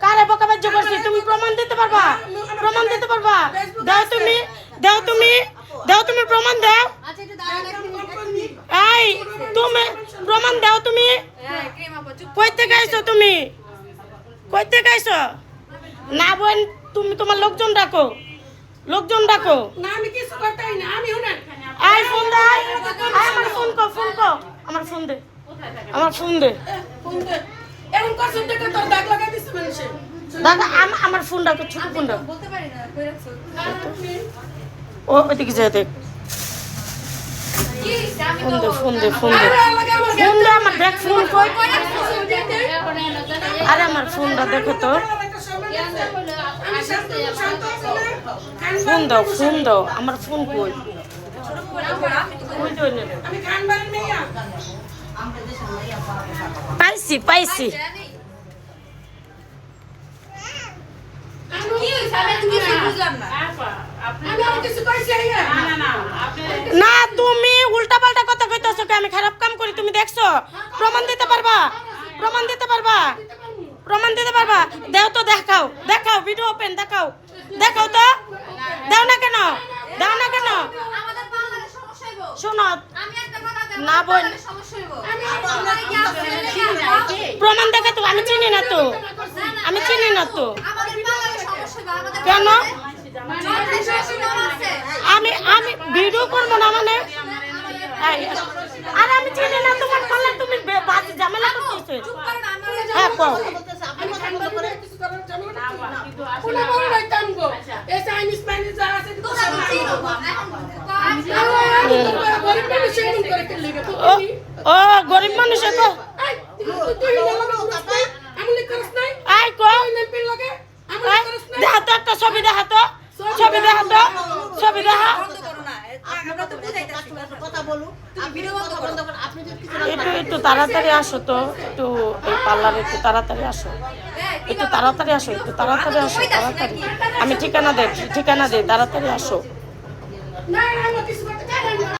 কারে বকাবাজ্য করছি তুমি প্রমাণ দিতে পারবা? প্রমাণ দিতে পারবা? দাও তুমি, দাও তুমি, দাও তুমি প্রমাণ দাও। এই তুমি প্রমাণ দাও তুমি। কই থেকে আইছো তুমি? কই থেকে আইছো? না বোন তুমি তোমার লোকজন ডাকো, লোকজন ডাকো। না আমি কিছু করতেই না, আমি শুনেন আই ফোন দে, আই আমার ফোন কো, ফোন কো, আমার ফোন দে, আমার ফোন দে। ফোন দে এমন করছেন দেখে তোর দাগ লাগাই দিছে মানুষে। দাদা আমার ফোন ডাকো, ছোট ফোন ডাকো। বলতে পারি না কই রাখছো ও ওইদিকে যা দেখ। কি আমি ফোন তো দে, ফোন দে, ফোন দে, ফোন দে আমার দেখ ফোন কই। আরে আমার ফোনটা দেখো তো। ফোন দাও, ফোন দাও, আমার ফোন কই? কই দই না। আমি খান বাড়ি মেয়া পাইছি, পাইছি। কি হইছে আমি তো কিছু বুঝলাম না আমি কিছু কইছি আইয়া না তুমি উল্টা পাল্টা কথা কইতাছো কি? আমি খারাপ কাম করি তুমি দেখছো? প্রমাণ দিতে পারবা? প্রমাণ দিতে পারবা? প্রমাণ দিতে পারবা? দাও তো, দেখাও, দেখাও, ভিডিও ওপেন দেখাও, দেখাও তো। দাও না কেন? দাও না কেন? আমাদের পার্লারে সমস্যা হইবো শোনো আমি একটা কথা দেব না বোন, সমস্যা হইবো আমি আপনারে কি আসলে প্রমাণ দেখে তো আমি চিনি না তো, আমি চিনি না তো। আমাদের পার্লারে সমস্যা হইবো আমাদের কেন? আছে আমি আমি ভিডিও করবো না মানে? এই, আরে আমি চিনি না তোমার পাল্লা, তুমি বাজে ঝামেলা করতেছো। হ্যাঁ কও। আমি খান বাড়ি মেয়া কিছু করার জানো না কোন বড় রাইতাম গো এই চাইনিজ মাইনিজ যা আছে তো সব গরিব মানুষ এরকম করে কেন লাগে তো ও ও গরিব মানুষ কো। এই তুই আমি লিখছস নাই আই কো। তুই নেপেল লাগে আমি লিখছস নাই দেখা তো একটা ছবি, দেখা তো, ছবি দেখা তো, ছবি দেখা। আমরা তো বুঝাইতাছি কথা বলুন তুমি ভিডিও বন্ধ করো আপনি যদি একটু একটু তাড়াতাড়ি আসো তো, একটু এই পার্লারে একটু তাড়াতাড়ি আসো, একটু তাড়াতাড়ি আসো, একটু তাড়াতাড়ি আসো, তাড়াতাড়ি। আমি ঠিকানা দে, ঠিকানা দে, তাড়াতাড়ি আসো। না না আমি কিছু করতে চাই না